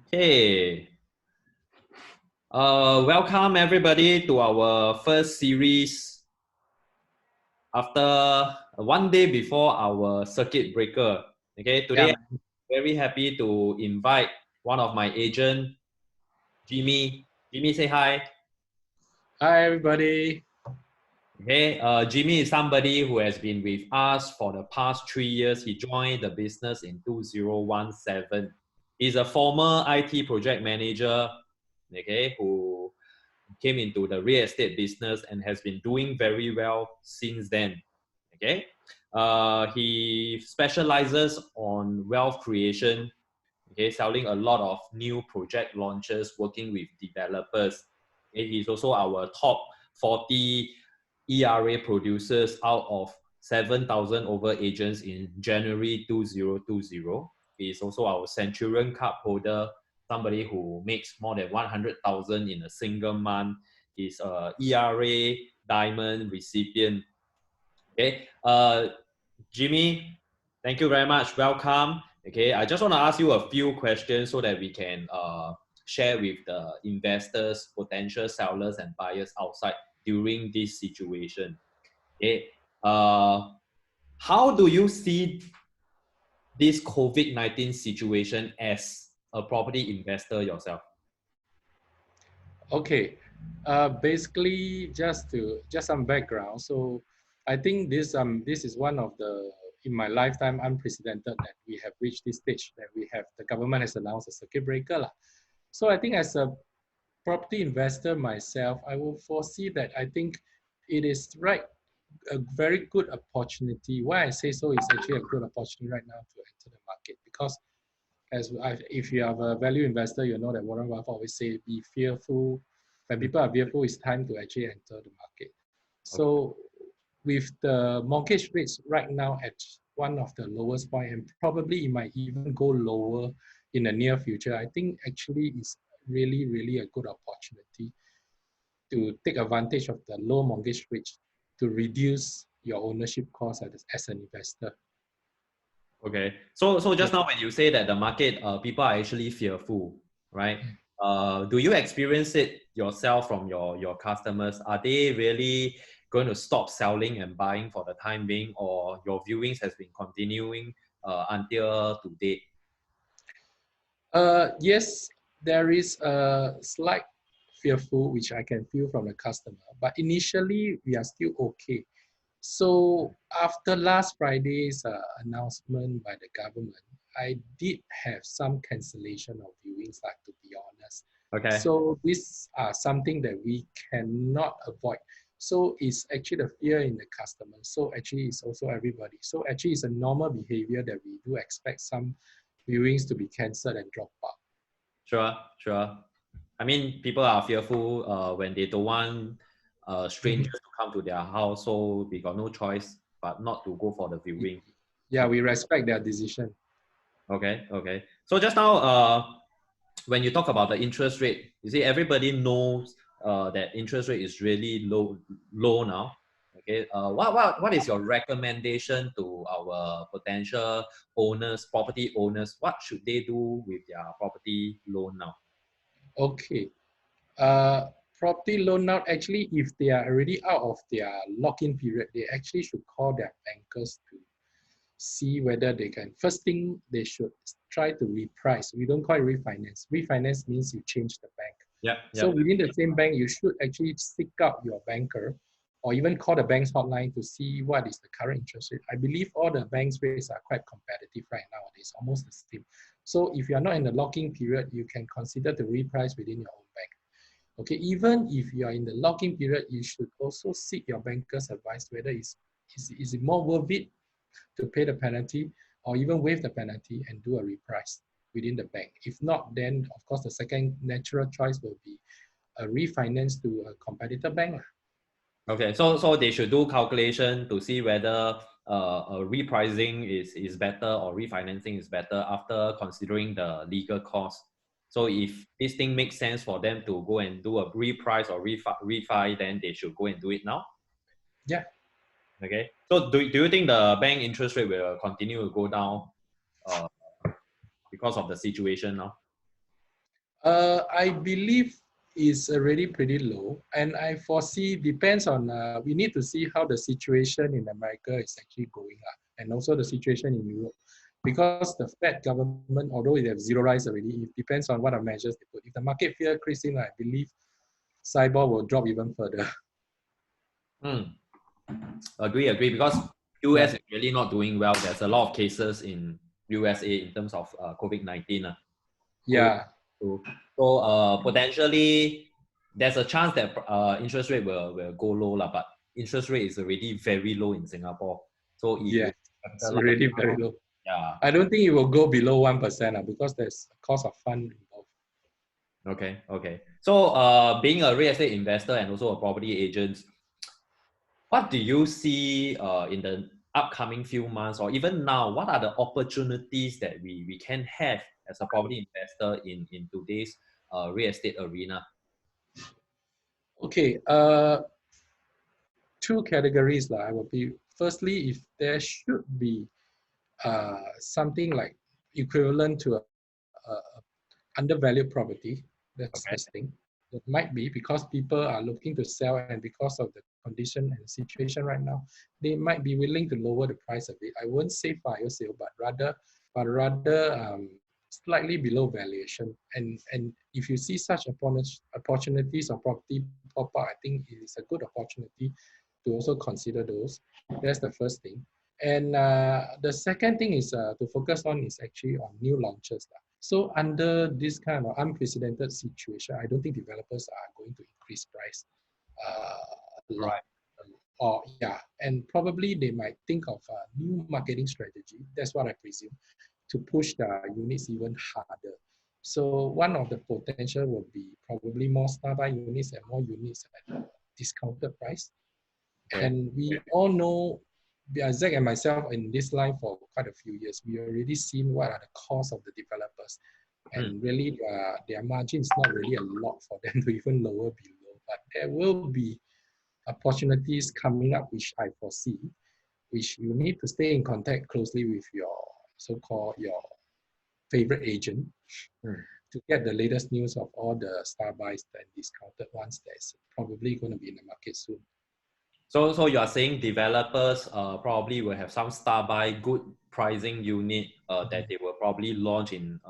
Okay. Welcome everybody to our first series after one day before our circuit breaker. Okay, today Yeah. I'm very happy to invite one of my agent, Jimmy. Jimmy, say hi. Hi, everybody. Okay, Jimmy is somebody who has been with us for the past 3 years. He joined the business in 2017. He's a former IT project manager, okay, who came into the real estate business and has been doing very well since then. Okay, he specializes on wealth creation. Okay, selling a lot of new project launches, working with developers. Okay, he's also our top 40 ERA producers out of 7,000 over agents in January 2020. He is also our Centurion Cup holder, somebody who makes more than 100,000 in a single month. He's a ERA diamond recipient. Okay, Jimmy, thank you very much. Welcome. Okay, I just want to ask you a few questions so that we can share with the investors, potential sellers, and buyers outside during this situation. Okay, how do you see this COVID-19 situation as a property investor yourself? Okay. Basically, just some background. So, I think this is one of the in my lifetime unprecedented that we have reached this stage that we have the government has announced a circuit breaker lah. So I think as a property investor myself, I will foresee that I think it is a very good opportunity. Why I say so is actually a good opportunity right now to enter the market because if you are a value investor, you know that Warren Buffett always say, be fearful. When people are fearful, it's time to actually enter the market. Okay. So with the mortgage rates right now at one of the lowest point, and probably it might even go lower in the near future, I think actually is really, really a good opportunity to take advantage of the low mortgage rates to reduce your ownership cost as an investor. Okay. So Yeah. just now when you say that the market, people are actually fearful, right? Do you experience it yourself from your customers? Are they really going to stop selling and buying for the time being, or your viewings has been continuing until today? Yes, there is a slight fearful, which I can feel from the customer, but initially we are still okay. So after last Friday's announcement by the government, I did have some cancellation of viewings, like to be honest. Okay. So these are something that we cannot avoid. So it's actually the fear in the customer. So actually it's also everybody. So actually it's a normal behavior that we do expect some viewings to be cancelled and drop out. Sure, sure. I mean, people are fearful when they don't want strangers to come to their house, so we got no choice but not to go for the viewing. Yeah, we respect their decision. Okay, okay. So just now, when you talk about the interest rate, you see everybody knows that interest rate is really low now. Okay, what is your recommendation to our potential owners, property owners? What should they do with their property loan now? Okay. Uh, Property loan now, actually, if they are already out of their lock-in period, they actually should call their bankers to see whether they can. First thing, they should try to reprice. We don't call it refinance. Refinance means you change the bank. Yeah, So yeah. within the same bank, you should actually seek out your banker or even call the bank's hotline to see what is the current interest rate. I believe all the bank's rates are quite competitive right nowadays, almost the same. So if you are not in the lock-in period, you can consider to reprice within your own bank. Okay, even if you are in the lock-in period, you should also seek your banker's advice whether is it more worth it to pay the penalty or even waive the penalty and do a reprice within the bank. If not, then of course the second natural choice will be a refinance to a competitor bank. Okay, so they should do calculation to see whether repricing is better or refinancing is better after considering the legal cost. So if this thing makes sense for them to go and do a reprice or refi, then they should go and do it now. Yeah. Okay. So do you think the bank interest rate will continue to go down uh, because of the situation now? I believe is already pretty low, and I foresee depends on. We need to see how the situation in America is actually going up, and also the situation in Europe, because the Fed government, although they have zeroized already, it depends on what are measures they put. If the market fear creeps in, I believe SIBOR will drop even further. Agree. Because US is really not doing well. There's a lot of cases in USA in terms of COVID-19. Yeah. So potentially there's a chance that interest rate will go low, but interest rate is already very low in Singapore. So Yeah, it's already very low. Yeah. I don't think it will go below 1% because there's a cost of fund involved. Okay. So being a real estate investor and also a property agent, what do you see in the upcoming few months or even now? What are the opportunities that we can have as a property investor in today's real estate arena? Okay, two categories. I will be, firstly, if there should be something like equivalent to a undervalued property, that's first thing. It might be because people are looking to sell, and because of the condition and situation right now, they might be willing to lower the price a bit. I won't say fire sale, but rather slightly below valuation. And if you see such opportunities of property pop up, I think it is a good opportunity to also consider those. That's the first thing. And the second thing is to focus on is actually on new launches. So under this kind of unprecedented situation, I don't think developers are going to increase price a lot. And probably they might think of a new marketing strategy. That's what I presume, to push the units even harder. So one of the potential will be probably more StarBuy units and more units at a discounted price. Okay. And we all know, Zack and myself in this line for quite a few years, we already seen what are the costs of the developers. And really their margin is not really a lot for them to even lower below. But there will be opportunities coming up, which I foresee, which you need to stay in contact closely with your so-called your favorite agent to get the latest news of all the StarBuys and discounted ones that's probably going to be in the market soon. So you are saying developers probably will have some StarBuy good pricing unit that they will probably launch in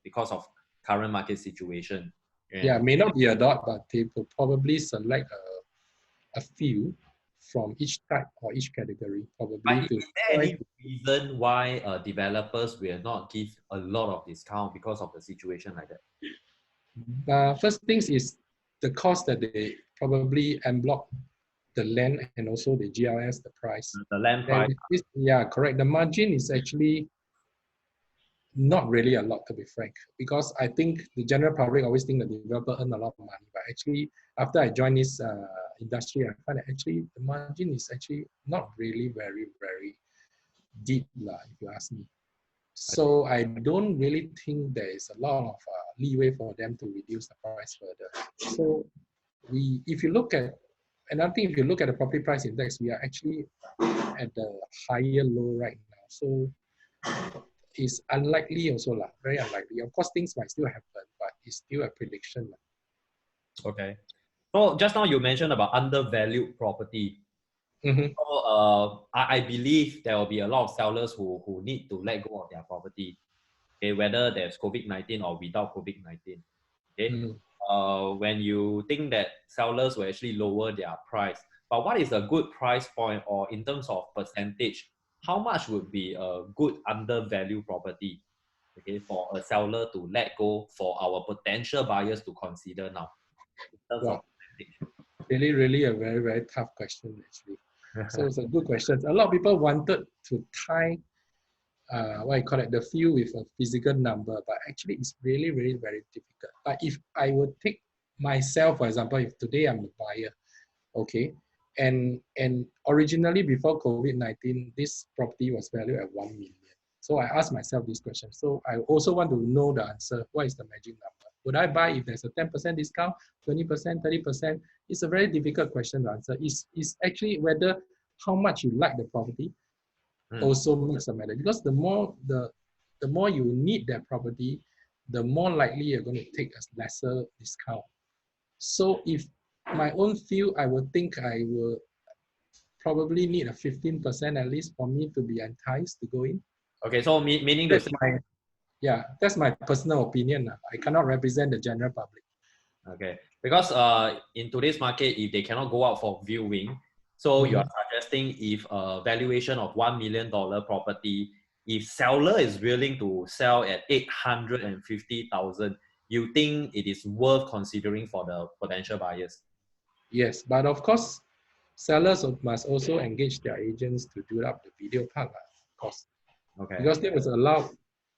because of current market situation. Yeah, may not be a lot, but they will probably select a few from each type or each category. Probably. Is there any reason why developers will not give a lot of discount because of the situation like that? First things is the cost that they probably en bloc the land and also the GLS, the price. The land price. Yeah, correct. The margin is actually not really a lot, to be frank, because I think the general public always think the developer earn a lot of money, but actually after I joined this industry, I find that actually the margin is actually not really very, very deep, if you ask me. So I don't really think there is a lot of leeway for them to reduce the price further. So if you look at, another thing, if you look at the property price index, we are actually at the higher low right now. So it's unlikely also, very unlikely. Of course, things might still happen, but it's still a prediction. Okay. So just now you mentioned about undervalued property. So I believe there will be a lot of sellers who need to let go of their property, okay, whether there's COVID-19 or without COVID-19. Okay. When you think that sellers will actually lower their price, but what is a good price point, or in terms of percentage, how much would be a good undervalued property, okay, for a seller to let go for our potential buyers to consider now? In terms of percentage. Really a very, very tough question, actually. So it's a good question. A lot of people wanted to tie the feel with a physical number, but actually it's really, really very difficult. But if I would take myself, for example, if today I'm the buyer, okay, and originally before COVID-19, this property was valued at 1 million. So I asked myself this question. So I also want to know the answer. What is the magic number? Would I buy if there's a 10% discount, 20%, 30%? It's a very difficult question to answer. It's actually whether how much you like the property also makes a matter, because the more you need that property, the more likely you're going to take a lesser discount. So if my own feel, I would think I will probably need a 15% at least for me to be enticed to go in. Okay, so meaning to say, that's my personal opinion. I cannot represent the general public. okay, because in today's market, if they cannot go out for viewing, so you are suggesting if a valuation of $1 million property, if seller is willing to sell at 850,000, you think it is worth considering for the potential buyers? Yes, but of course, sellers must also engage their agents to do up the video part, of course. Okay. Because they was allowed,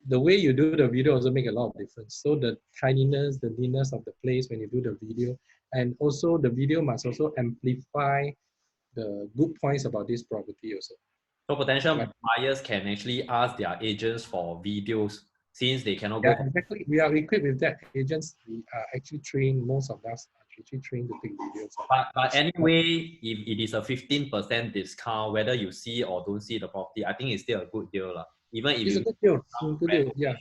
the way you do the video also make a lot of difference. So the tininess, the neatness of the place when you do the video, and also the video must also amplify the good points about this property also. So potential buyers can actually ask their agents for videos since they cannot go. Yeah, exactly. We are equipped with that. Agents, we are actually trained, most of us are actually trained to take videos. But anyway, if it is a 15% discount, whether you see or don't see the property, I think it's still a good deal. Even if it's a good deal. Good deal. Yeah.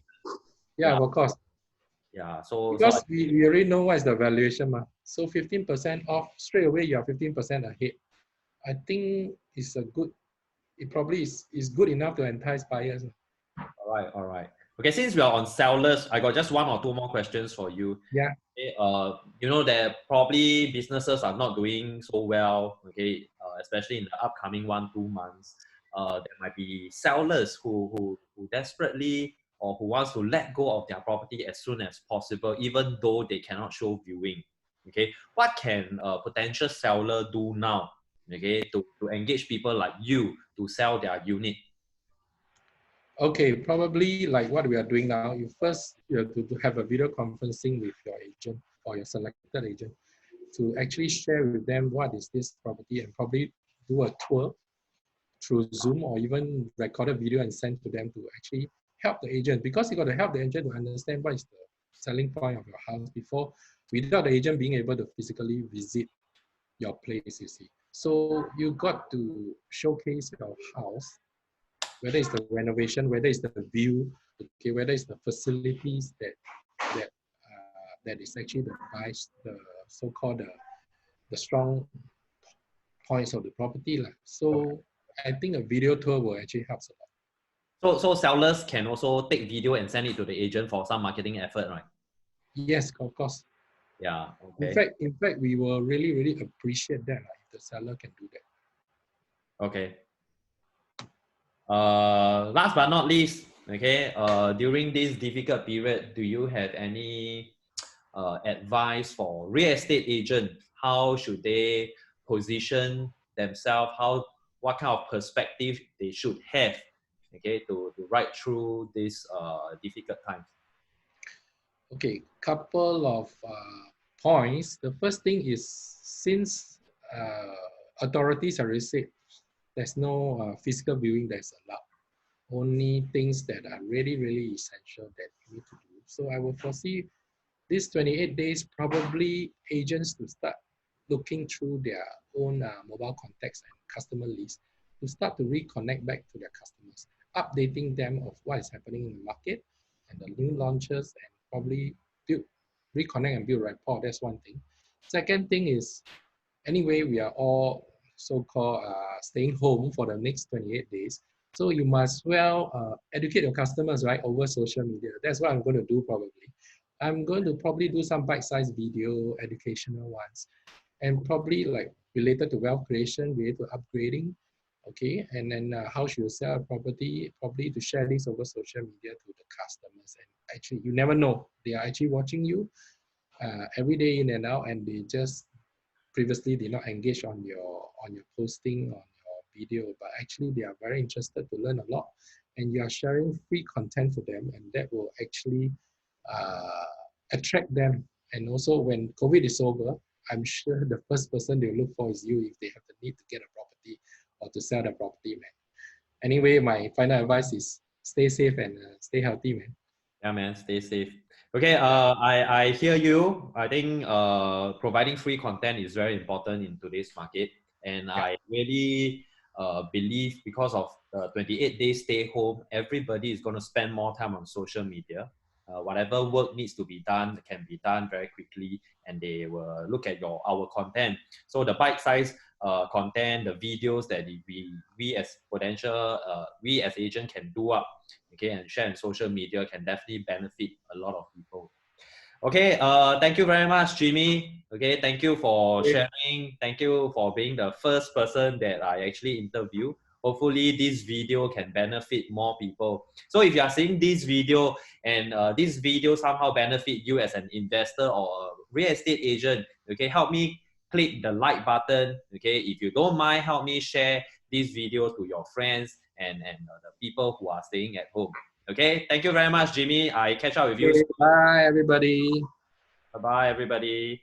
Yeah, of course. Yeah. So because we already know what is the valuation. So 15% off, straight away you are 15% ahead. I think it's a good, it probably is good enough to entice buyers. All right. Okay, since we are on sellers, I got just one or two more questions for you. Yeah. Okay, you know that probably businesses are not doing so well. Okay, especially in the upcoming 1-2 months. There might be sellers who desperately or who wants to let go of their property as soon as possible, even though they cannot show viewing. Okay, what can a potential seller do now? Okay, to engage people like you to sell their unit. Okay, probably like what we are doing now, you have to have a video conferencing with your agent or your selected agent to actually share with them what is this property and probably do a tour through Zoom or even record a video and send to them to actually help the agent, because you got to help the agent to understand what is the selling point of your house before, without the agent being able to physically visit your place, you see. So you got to showcase your house, whether it's the renovation, whether it's the view, okay, whether it's the facilities that is actually the so-called the strong points of the property. So I think a video tour will actually help a lot. So sellers can also take video and send it to the agent for some marketing effort, right? Yes, of course. Yeah. Okay. In fact, we will really appreciate that if the seller can do that. Okay. Last but not least, okay, during this difficult period, do you have any advice for real estate agent? How should they position themselves? What kind of perspective they should have, okay, to ride through this difficult times? Okay, couple of points. The first thing is, since authorities already said there's no physical viewing that's allowed, only things that are really essential that you need to do. So I will foresee these 28 days, probably agents to start looking through their own mobile contacts and customer list to start to reconnect back to their customers, updating them of what is happening in the market and the new launches, and probably reconnect and build rapport. That's one thing. Second thing is, anyway, we are all so-called staying home for the next 28 days. So you must educate your customers, right, over social media. That's what I'm going to do probably. I'm going to probably do some bite-sized video, educational ones, and probably like related to wealth creation, related to upgrading, okay? And then how should you sell a property, probably to share this over social media to the customers. And actually, you never know, they are actually watching you every day in and out, and they just previously did not engage on your posting, on your video, but actually they are very interested to learn a lot, and you are sharing free content for them, and that will actually attract them. And also when COVID is over, I'm sure the first person they look for is you if they have the need to get a property or to sell the property, man. Anyway, my final advice is stay safe and stay healthy, man. Yeah, man, stay safe. Okay, I hear you. I think providing free content is very important in today's market. And yeah. I really believe because of 28 days stay home, everybody is going to spend more time on social media. whatever work needs to be done can be done very quickly, and they will look at our content. So the bite-sized content, the videos that we as potential, we as agent can do up, okay, and share on social media can definitely benefit a lot of people. Okay, thank you very much, Jimmy. Okay, thank you for sharing. Thank you for being the first person that I actually interview. Hopefully this video can benefit more people. So if you are seeing this video and this video somehow benefit you as an investor or a real estate agent, okay, help me click the like button. Okay, if you don't mind, help me share this video to your friends and the people who are staying at home. Okay, thank you very much, Jimmy. I catch up with you soon. Bye, everybody. Bye-bye, everybody.